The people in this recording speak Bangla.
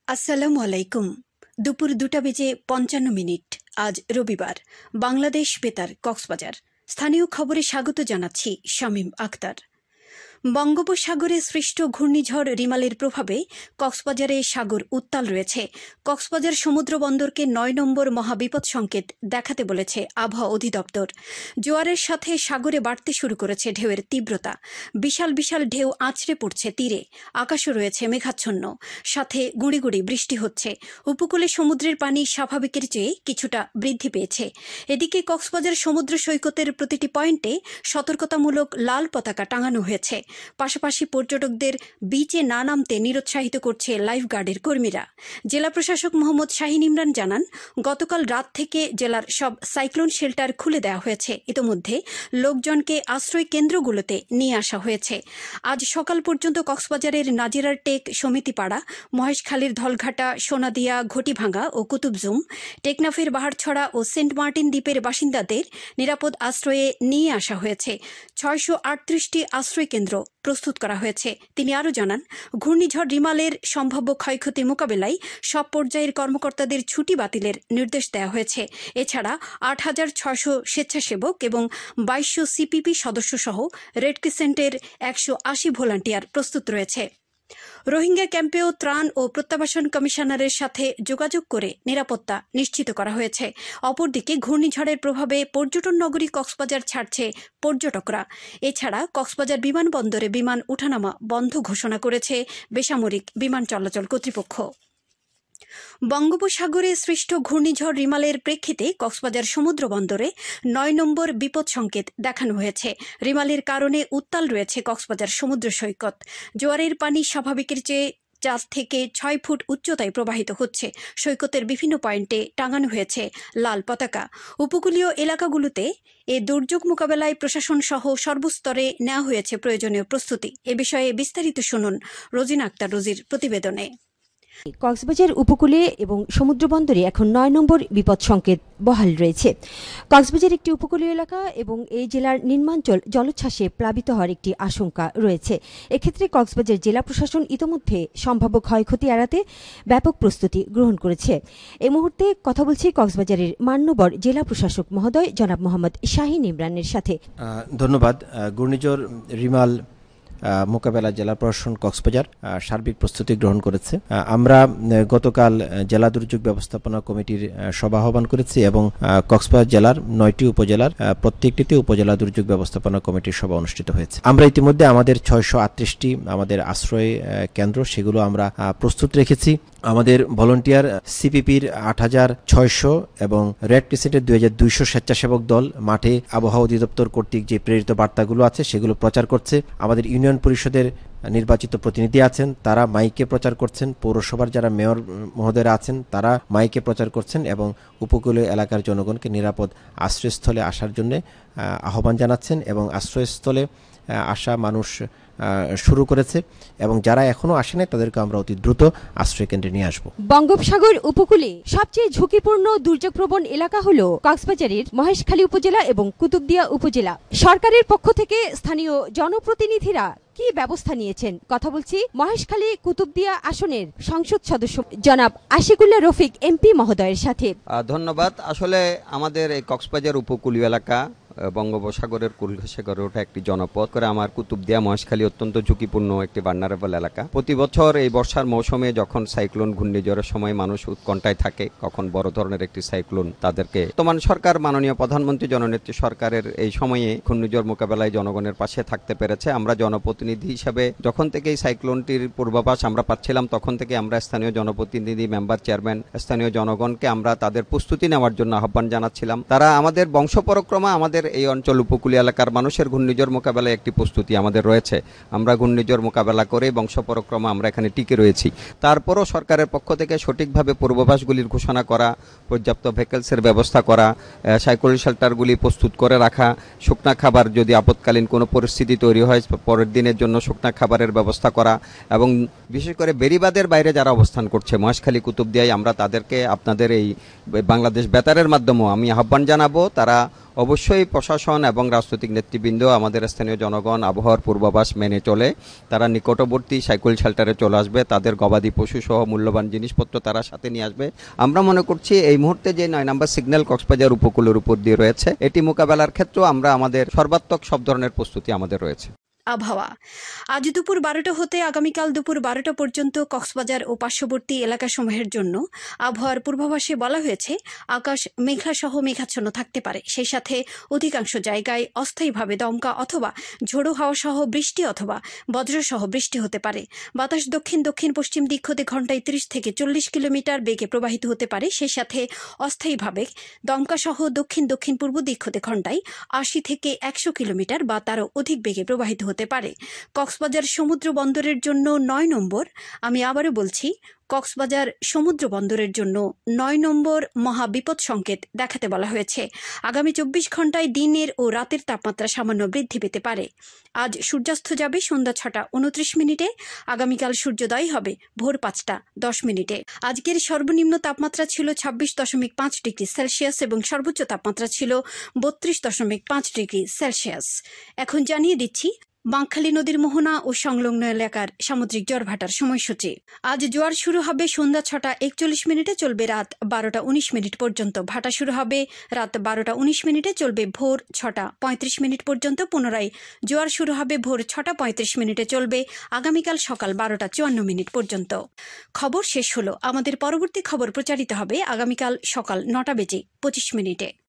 আসসালামু আলাইকুম। দুপুর 2টা বেজে 55 আজ রবিবার। বাংলাদেশ বেতার কক্সবাজার। স্থানীয় খবরে স্বাগত জানাচ্ছি শামীম আক্তার। বঙ্গোপসাগরে সৃষ্ট ঘূর্ণিঝড় রিমালের প্রভাবে কক্সবাজারে সাগর উত্তাল রয়েছে। কক্সবাজার সমুদ্র বন্দরকে 9 নম্বর মহাবিপদ সংকেত দেখাতে বলেছে আবহাওয়া অধিদপ্তর। জোয়ারের সাথে সাগরে বাড়তে শুরু করেছে ঢেউয়ের তীব্রতা। বিশাল বিশাল ঢেউ আছড়ে পড়ছে তীরে। আকাশও রয়েছে মেঘাচ্ছন্ন, সাথে গুঁড়ি গুঁড়ি বৃষ্টি হচ্ছে। উপকূলে সমুদ্রের পানি স্বাভাবিকের চেয়ে কিছুটা বৃদ্ধি পেয়েছে। এদিকে কক্সবাজার সমুদ্র সৈকতের প্রতিটি পয়েন্টে সতর্কতামূলক লাল পতাকা টাঙানো হয়েছে। পাশাপাশি পর্যটকদের বিচে না নামতে নিরুৎসাহিত করছে লাইফগার্ডের কর্মীরা। জেলা প্রশাসক মোহাম্মদ শাহিন ইমরান জানান, গতকাল রাত থেকে জেলার সব সাইক্লোন শেল্টার খুলে দেওয়া হয়েছে। ইতোমধ্যে লোকজনকে আশ্রয় কেন্দ্রগুলোতে নিয়ে আসা হয়েছে। আজ সকাল পর্যন্ত কক্সবাজারের নাজিরার টেক, সমিতিপাড়া, মহেশখালীর ধলঘাটা, সোনাদিয়া, ঘটিভাঙ্গা ও কুতুবজুম, টেকনাফের বাহারছড়া ও সেন্ট মার্টিন দ্বীপের বাসিন্দাদের নিরাপদ আশ্রয়ে নিয়ে আসা হয়েছে। 638টি আশ্রয় কেন্দ্র প্রস্তুত করা হয়েছে। তিনি আরও জানান, ঘূর্ণিঝড় রিমালের সম্ভাব্য ক্ষয়ক্ষতি মোকাবেলায় সব পর্যায়ের কর্মকর্তাদের ছুটি বাতিলের নির্দেশ দেওয়া হয়েছে। এছাড়া 8600 স্বেচ্ছাসেবক এবং 2200 সিপিপি সদস্যসহ রেড ক্রিসেন্টের 180 ভলান্টিয়ার প্রস্তুত রয়েছে। রোহিঙ্গা ক্যাম্পেও ত্রাণ ও প্রত্যাবাসন কমিশনারের সাথে যোগাযোগ করে নিরাপত্তা নিশ্চিত করা হয়েছে। অপরদিকে ঘূর্ণিঝড়ের প্রভাবে পর্যটন নগরী কক্সবাজার ছাড়ছে পর্যটকরা। এছাড়া কক্সবাজার বিমানবন্দরে বিমান ওঠানামা বন্ধ ঘোষণা করেছে বেসামরিক বিমান চলাচল কর্তৃপক্ষ। বঙ্গোপসাগরে সৃষ্ট ঘূর্ণিঝড় রিমালের প্রেক্ষিতে কক্সবাজার সমুদ্র বন্দরে 9 নম্বর বিপদ সংকেত দেখানো হয়েছে। রিমালের কারণে উত্তাল রয়েছে কক্সবাজার সমুদ্র সৈকত। জোয়ারের পানি স্বাভাবিকের চেয়ে 4 থেকে 6 ফুট উচ্চতায় প্রবাহিত হচ্ছে। সৈকতের বিভিন্ন পয়েন্টে টাঙানো হয়েছে লাল পতাকা। উপকূলীয় এলাকাগুলোতে এ দুর্যোগ মোকাবেলায় প্রশাসন সহ সর্বস্তরে নেওয়া হয়েছে প্রয়োজনীয় প্রস্তুতি। এ বিষয়ে বিস্তারিত শুনুন রোজিনা আক্তার রোজির প্রতিবেদনে। কক্সবাজার উপকূলে এবং সমুদ্র বন্দরে এখন 9 নম্বর বিপদ সংকেত বহাল রয়েছে। কক্সবাজার একটি উপকূলীয় এলাকা এবং এই জেলার নিম্নাঞ্চল জলোচ্ছ্বাসে প্লাবিত হওয়ার একটি আশঙ্কা রয়েছে। এক্ষেত্রে কক্সবাজার জেলা প্রশাসন ইতোমধ্যে সম্ভাব্য ক্ষয়ক্ষতি এড়াতে ব্যাপক প্রস্তুতি গ্রহণ করেছে। এই মুহূর্তে কথা বলছি কক্সবাজারের মান্যবর জেলা প্রশাসক মহোদয় জনাব মোহাম্মদ শাহিন ইমরানের সাথে। ধন্যবাদ। ঘূর্ণিঝড় রিমাল মোকাবেলা জেলা প্রশাসন কক্সবাজার সার্বিক প্রস্তুতি গ্রহণ করেছে। আমরা গতকাল জেলা দুর্যোগ ব্যবস্থাপনা কমিটির সভা আহ্বান করেছি এবং কক্সবাজার জেলার 9টি উপজেলার প্রত্যেকটিতে উপজেলা দুর্যোগ ব্যবস্থাপনা কমিটির সভা অনুষ্ঠিত হয়েছে। আমরা ইতিমধ্যে আমাদের 638টি আমাদের আশ্রয় কেন্দ্র সেগুলো আমরা প্রস্তুত রেখেছি। আমাদের ভলান্টিয়ার সিপিপির 8600 এবং রেড ক্রিসেন্টের 2200 স্বেচ্ছাসেবক দল মাঠে আবহাওয়া অধিদপ্তর কর্তৃক যে প্রেরিত বার্তাগুলো আছে সেগুলো প্রচার করছে। আমাদের ইউনিয়ন পরিষদের নির্বাচিত প্রতিনিধি আছেন, তারা মাইকে প্রচার করছেন। পৌরসভার যারা মেয়র মহোদয়রা আছেন তারা মাইকে প্রচার করছেন এবং উপকূলীয় এলাকার জনগণকে নিরাপদ আশ্রয়স্থলে আসার জন্য আহ্বান জানাচ্ছেন এবং আশ্রয়স্থলে আসা মানুষ শুরু করেছে এবং যারা এখনো আসেনি তাদেরকে আমরা অতি দ্রুত আশ্রয় কেন্দ্রে নিয়ে আসবো। বঙ্গোপসাগর উপকূলে সবচেয়ে ঝুঁকিপূর্ণ দুর্যোগপ্রবণ এলাকা হলো কক্সবাজারের মহেশখালী উপজেলা এবং কুতুবদিয়া উপজেলা। সরকারের পক্ষ থেকে স্থানীয় জনপ্রতিনিধিরা কি ব্যবস্থা নিয়েছেন? কথা বলছি মহেশখালী কুতুবদিয়া আসনের সংসদ সদস্য জনাব আশিকুল্লাহ রফিক এমপি মহোদয়ের সাথে। ধন্যবাদ। আসলে আমাদের এই কক্সবাজার উপকূলীয় এলাকা বঙ্গোপসাগরের কুলঘাসাগরে ওঠা একটি জনপদ করে আমার কুতুবদিয়া মহেশখালী অত্যন্ত ঝুঁকিপূর্ণ একটি ভালনারেবল এলাকা। প্রতি বছর এই বর্ষার মৌসুমে যখন সাইক্লোন ঘূর্ণিঝড়ের সময় মানুষ উৎকণ্ঠায় থাকে, কখন বড় ধরনের একটি সাইক্লোন তাদেরকে বর্তমান সরকার মাননীয় প্রধানমন্ত্রী জননেত্রী সরকারের এই সময়ে ঘূর্ণিঝড় মোকাবেলায় জনগণের পাশে থাকতে পেরেছে। আমরা জনপ্রতিনিধি হিসাবে যখন থেকে এই সাইক্লোনটির পূর্বাভাস আমরা পাচ্ছিলাম তখন থেকে আমরা স্থানীয় জনপ্রতিনিধি, মেম্বার, চেয়ারম্যান, স্থানীয় জনগণকে আমরা তাদের প্রস্তুতি নেওয়ার জন্য আহ্বান জানাচ্ছিলাম। তারা আমাদের বংশপরক্রমা আমাদের এই অঞ্চল উপকূলীয় এলাকার মানুষের ঘূর্ণিঝড় মোকাবেলায় একটি প্রস্তুতি আমাদের রয়েছে। আমরা ঘূর্ণিঝড় মোকাবেলা করে বংশপরক্রমা আমরা এখানে টিকে রয়েছি। তারপরও সরকারের পক্ষ থেকে সঠিকভাবে পূর্বাভাসগুলির ঘোষণা করা, পর্যাপ্ত ভেহিকলসের ব্যবস্থা করা, সাইক্লোন শেল্টারগুলি প্রস্তুত করে রাখা, শুকনা খাবার যদি আপৎকালীন কোনো পরিস্থিতি তৈরি হয় পরের দিনের জন্য শুকনা খাবারের ব্যবস্থা করা এবং বিশেষ করে বেড়িবাঁধের বাইরে যারা অবস্থান করছে মহেশখালী কুতুবদিয়ায় আমরা তাদেরকে আপনাদের এই বাংলাদেশ বেতারের মাধ্যমেও আমি আহ্বান জানাবো তারা অবশ্যই প্রশাসন এবং রাজনৈতিক নেতৃবৃন্দ, আমাদের স্থানীয় জনগণ আবহাওয়ার পূর্বাভাস মেনে চলে তারা নিকটবর্তী সাইকেল শেল্টারে চলে আসবে, তাদের গবাদি পশু সহ মূল্যবান জিনিসপত্র তারা সাথে নিয়ে আসবে। আমরা মনে করছি এই মুহূর্তে যে 9 নম্বর সিগন্যাল কক্সবাজার উপকূলের উপর দিয়ে রয়েছে, এটি মোকাবেলার ক্ষেত্রেও আমরা আমাদের সর্বাত্মক সব ধরনের প্রস্তুতি আমাদের রয়েছে। আবহাওয়া আজ দুপুর 12টা হতে আগামীকাল দুপুর 12টা পর্যন্ত কক্সবাজার ও পার্শ্ববর্তী এলাকাসমূহের জন্য আবহাওয়ার পূর্বাভাসে বলা হয়েছে আকাশ মেঘলাসহ মেঘাচ্ছন্ন থাকতে পারে। সেই সাথে অধিকাংশ জায়গায় অস্থায়ীভাবে দমকা অথবা ঝোড়ো হাওয়া সহ বৃষ্টি অথবা বজ্রসহ বৃষ্টি হতে পারে। বাতাস দক্ষিণ দক্ষিণ পশ্চিম দিক হতে ঘন্টায় 30 থেকে 40 কিলোমিটার বেগে প্রবাহিত হতে পারে। সেই সাথে অস্থায়ীভাবে দমকা সহ দক্ষিণ দক্ষিণ পূর্ব দিক হতে ঘন্টায় 80 থেকে 100 কিলোমিটার বা তারও অধিক বেগে প্রবাহিত হতে পারে। কক্সবাজার সমুদ্র বন্দরের জন্য 9 নম্বর, আমি আবারও বলছি, কক্সবাজার সমুদ্র বন্দরের জন্য 9 নম্বর মহা বিপদ সংকেত দেখাতে বলা হয়েছে। আগামী 24 ঘন্টায় দিনের ও রাতের তাপমাত্রা সামান্য বৃদ্ধি পেতে পারে। আজ সূর্যাস্ত যাবে সন্ধ্যা 6টা 29 মিনিটে, আগামীকাল সূর্যোদয় হবে ভোর 5টা 10 মিনিটে। আজকের সর্বনিম্ন তাপমাত্রা ছিল 26.5 ডিগ্রি সেলসিয়াস এবং সর্বোচ্চ তাপমাত্রা ছিল 32.5 ডিগ্রি সেলসিয়াস। এখন জানিয়ে দিচ্ছি বাঁকখালী নদীর মোহনা ও সংলগ্ন এলাকার সামুদ্রিক জোয়ার-ভাটার সময়সূচি। আজ জোয়ার শুরু হবে সন্ধ্যা 6টা 41 মিনিটে, চলবে রাত 12টা 19 মিনিট পর্যন্ত। ভাটা শুরু হবে রাত 12টা 19 মিনিটে, চলবে ভোর 6টা 35 মিনিট পর্যন্ত। পুনরায় জোয়ার শুরু হবে ভোর 6টা 35 মিনিটে, চলবে আগামীকাল সকাল 12টা 54 মিনিট পর্যন্ত। খবর শেষ হলো। আমাদের পরবর্তী খবর প্রচারিত হবে আগামীকাল সকাল 9টা বেজে 25 মিনিটে।